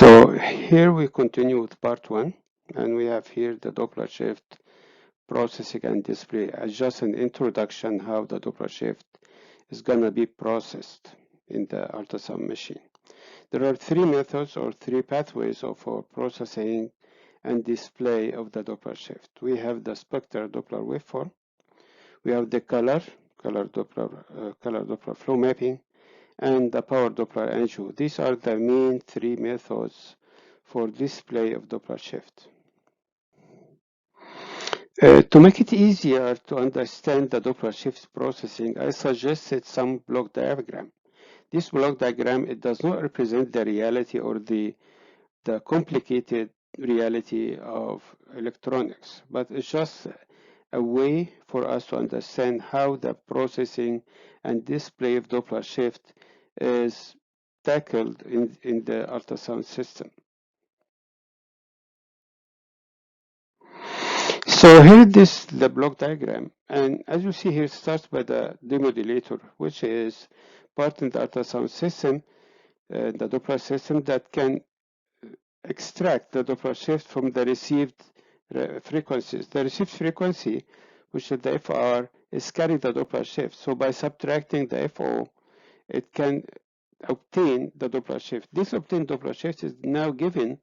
So here we continue with part 1, and we have here the Doppler shift processing and display as just an introduction how the Doppler shift is gonna be processed in the ultrasound machine. There are three methods or three pathways for processing and display of the Doppler shift. We have the spectral Doppler waveform, we have the color Doppler flow mapping, and the power Doppler angio. These are the main three methods for display of Doppler shift. To make it easier to understand the Doppler shift processing, I suggested some block diagram. This block diagram, it does not represent the reality or the complicated reality of electronics, but it's just a way for us to understand how the processing and display of Doppler shift is tackled in the ultrasound system. So here is the block diagram, and as you see here, it starts by the demodulator, which is part in the ultrasound system, the Doppler system that can extract the Doppler shift from the received frequencies. The received frequency, which is the FR, is carrying the Doppler shift. So by subtracting the FO, it can obtain the Doppler shift. This obtained Doppler shift is now given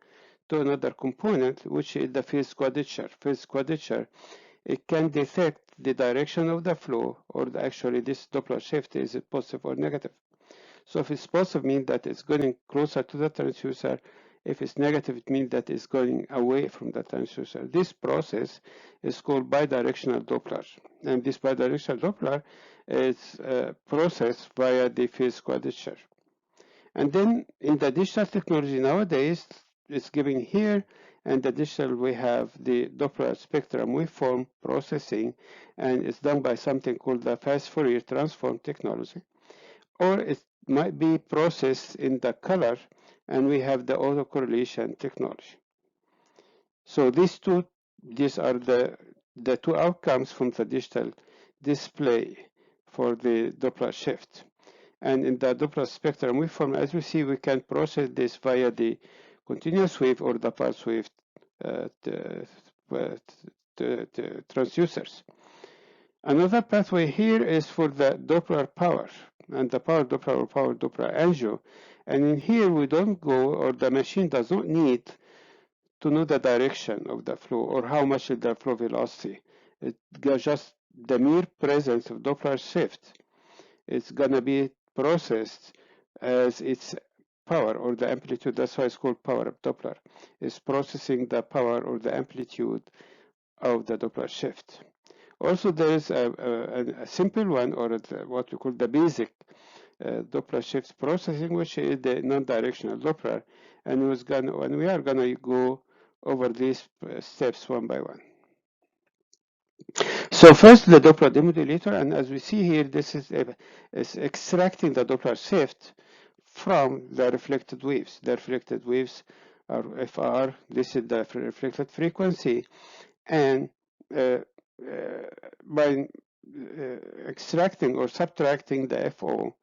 to another component, which is the phase quadrature. Phase quadrature, it can detect the direction of the flow, or actually this Doppler shift, is it positive or negative. So if it's positive, it means that it's going closer to the transducer. If it's negative, it means that it's going away from the transducer. This process is called Bi-Directional Doppler. And this Bi-Directional Doppler is processed via the phase quadrature. And then in the digital technology nowadays, it's given here, and the digital we have the Doppler spectrum waveform processing, and it's done by something called the fast Fourier transform technology. Or it might be processed in the color, and we have the autocorrelation technology. So these are the two outcomes from the digital display for the Doppler shift. And in the Doppler spectrum waveform, as we see, we can process this via the continuous wave or the pulse wave transducers. Another pathway here is for the Doppler power, and the power Doppler or power Doppler angio. And in here, we don't go, or the machine does not need to know the direction of the flow or how much is the flow velocity. It just the mere presence of Doppler shift is gonna be processed as its power or the amplitude. That's why it's called power of Doppler. It's processing the power or the amplitude of the Doppler shift. Also, there is a simple one, or what we call the basic Doppler shift processing, which is the non-directional Doppler, and we are gonna go over these steps one by one. So first, the Doppler Demodulator, and as we see here, this is extracting the Doppler shift from the reflected waves. The reflected waves are FR. This is the reflected frequency, and by extracting or subtracting the FO,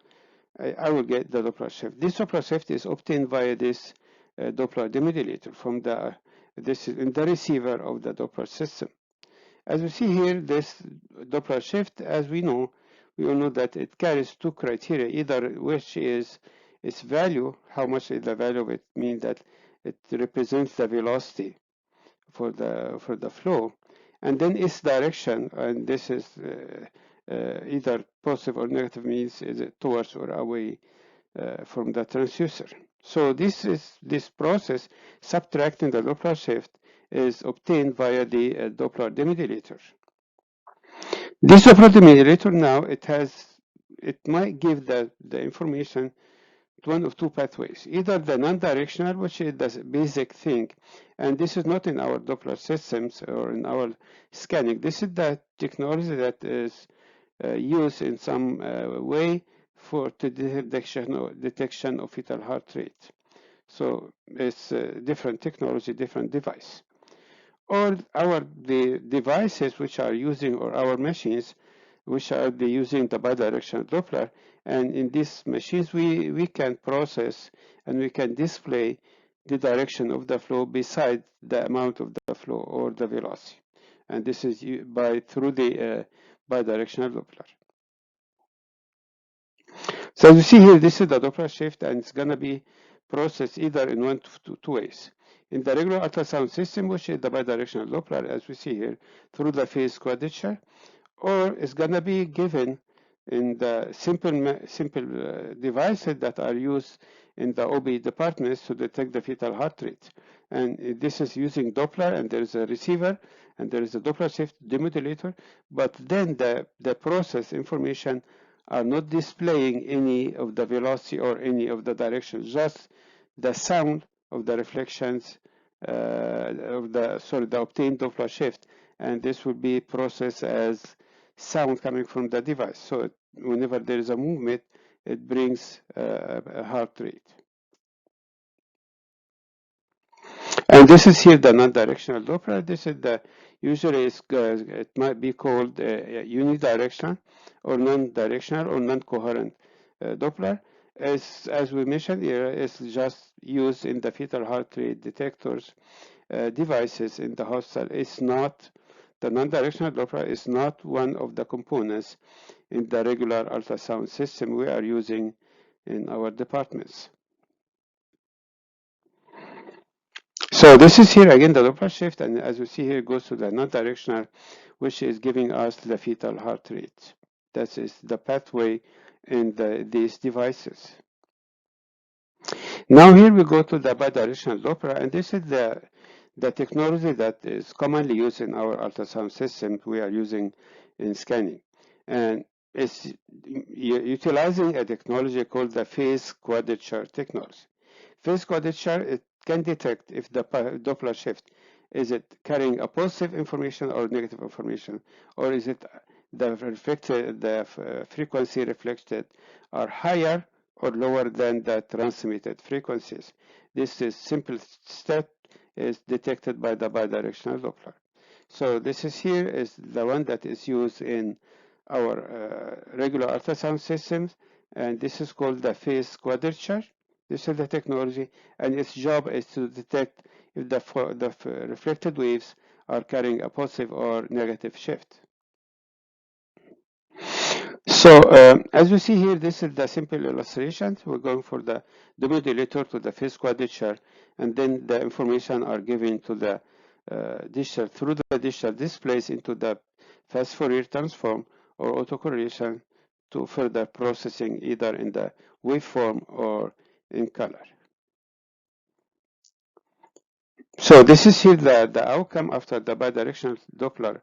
I will get the Doppler shift. This Doppler shift is obtained via this Doppler Demodulator from this is in the receiver of the Doppler system. As we see here, this Doppler shift, as we all know that it carries two criteria, either which is its value, how much is the value of it, means that it represents the velocity for the flow, and then its direction, and this is either positive or negative, means is it towards or away from the transducer. So this process, subtracting the Doppler shift, is obtained via the Doppler Demodulator. This Doppler Demodulator now, it might give the information to one of two pathways, either the non-directional, which is the basic thing, and this is not in our Doppler systems or in our scanning. This is the technology that is used in some way for the detection of fetal heart rate. So it's different technology, different device. Or the devices which are using, or our machines which are using the bidirectional Doppler, and in these machines we can process and we can display the direction of the flow beside the amount of the flow or the velocity. And this is through the bidirectional Doppler. So as you see here, this is the Doppler shift, and it's going to be processed either in one of two ways. In the regular ultrasound system, which is the bidirectional Doppler, as we see here, through the phase quadrature, or it's going to be given in the simple devices that are used in the OB departments to detect the fetal heart rate. And this is using Doppler, and there is a receiver, and there is a Doppler shift demodulator, but then the process information are not displaying any of the velocity or any of the directions, just the sound of the reflections of the obtained Doppler shift, and this will be processed as sound coming from the device. So whenever there is a movement, it brings a heart rate. And this is here the non-directional Doppler. This is the usually it might be called unidirectional or non-directional or non-coherent Doppler. As we mentioned here, it's just used in the fetal heart rate detectors devices in the hospital. It's not the non-directional Doppler is not one of the components in the regular ultrasound system we are using in our departments. So this is here again the Doppler shift, and as you see here, it goes to the non-directional, which is giving us the fetal heart rate. That is the pathway in these devices. Now here we go to the bidirectional Doppler, and this is the technology that is commonly used in our ultrasound system we are using in scanning. And it's utilizing a technology called the phase quadrature technology. Phase quadrature, it can detect if the Doppler shift, is it carrying a positive information or negative information, or is it the frequency reflected are higher or lower than the transmitted frequencies. This is simple step is detected by the bidirectional Doppler. So this is here is the one that is used in our regular ultrasound systems, and this is called the phase quadrature. This is the technology, and its job is to detect if the reflected waves are carrying a positive or negative shift. So as you see here, this is the simple illustration. We're going for the demodulator to the phase quadrature, and then the information are given to the digital through the digital displays into the fast Fourier transform or autocorrelation to further processing either in the waveform or in color. So this is here the outcome after the bidirectional Doppler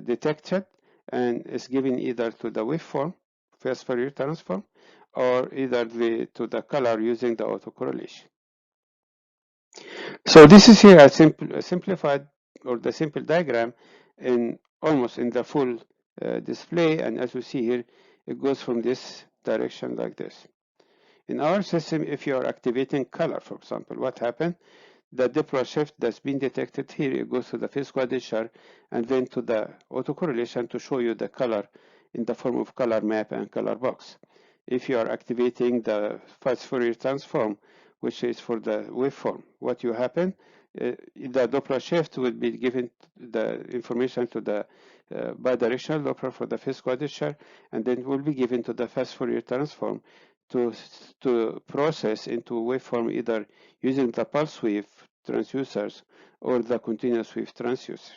detected, and is given either to the waveform, fast Fourier transform, or either to the color using the autocorrelation. So this is here a simplified or the simple diagram in almost in the full display, and as you see here, it goes from this direction like this. In our system, if you are activating color, for example, what happened? The Doppler shift that's been detected here, it goes to the phase quadrature and then to the autocorrelation to show you the color in the form of color map and color box. If you are activating the fast Fourier transform, which is for the waveform, what will happen? The Doppler shift will be given the information to the bidirectional Doppler for the phase quadrature, and then will be given to the fast Fourier transform to process into waveform either using the pulse wave transducers or the continuous wave transducer.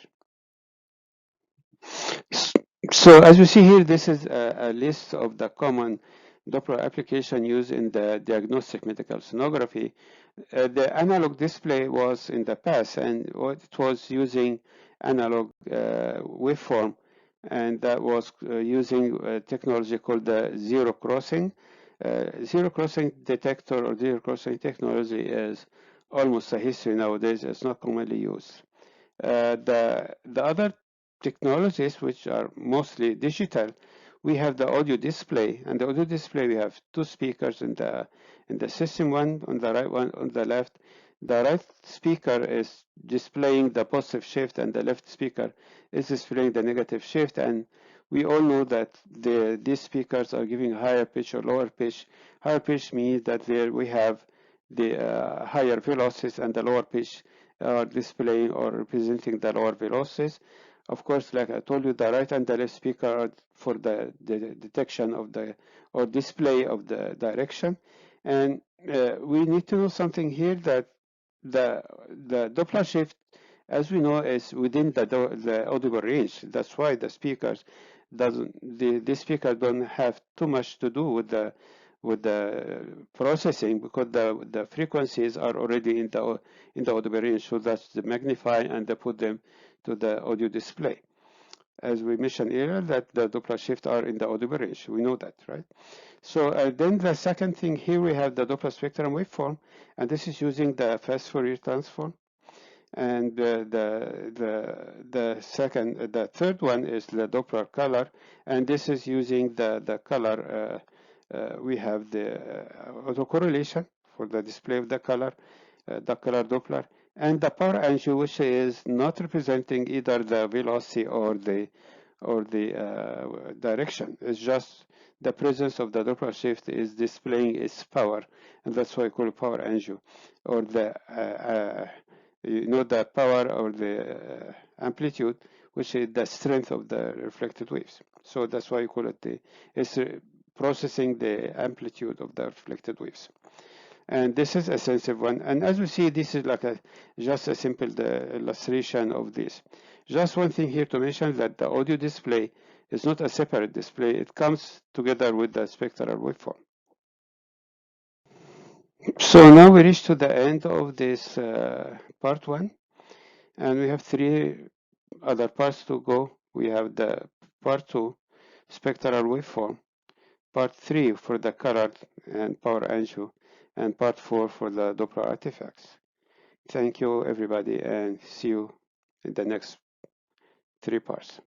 So as you see here, this is a list of the common Doppler application used in the diagnostic medical sonography. The analog display was in the past, and it was using analog waveform, and that was using a technology called the zero crossing. Zero crossing detector or zero crossing technology is almost a history nowadays. It's not commonly used. The other technologies, which are mostly digital, we have the audio display, and the audio display we have two speakers in the system, one on the right, one on the left. The right speaker is displaying the positive shift, and the left speaker is displaying the negative shift. And we all know that these speakers are giving higher pitch or lower pitch. Higher pitch means that there we have higher velocities and the lower pitch are displaying or representing the lower velocities. Of course, like I told you, the right and the left speaker are for the detection of the or display of the direction. And we need to know something here, that the Doppler shift, as we know, is within the audible range. That's why the speakers the speaker don't have too much to do with the processing, because the frequencies are already in the audible range. So that's the magnify and they put them to the audio display. As we mentioned earlier, that the Doppler shift are in the audible range. We know that, right? So then the second thing here, we have the Doppler spectrum waveform, and this is using the fast Fourier transform. And the third one is the Doppler color, and this is using the color. We have the autocorrelation for the display of the color Doppler, and the power angle, which is not representing either the velocity or the direction. It's just the presence of the Doppler shift is displaying its power, and that's why I call it power angle, or the the power or the amplitude, which is the strength of the reflected waves. So that's why you call it it's processing the amplitude of the reflected waves. And this is a sensitive one. And as we see, this is like just a simple illustration of this. Just one thing here to mention, that the audio display is not a separate display. It comes together with the spectral waveform. So now we reach to the end of this part one, and we have 3 other parts to go. We have the part 2, spectral waveform, part 3 for the color and power angle, and part 4 for the Doppler artifacts. Thank you, everybody, and see you in the next 3 parts.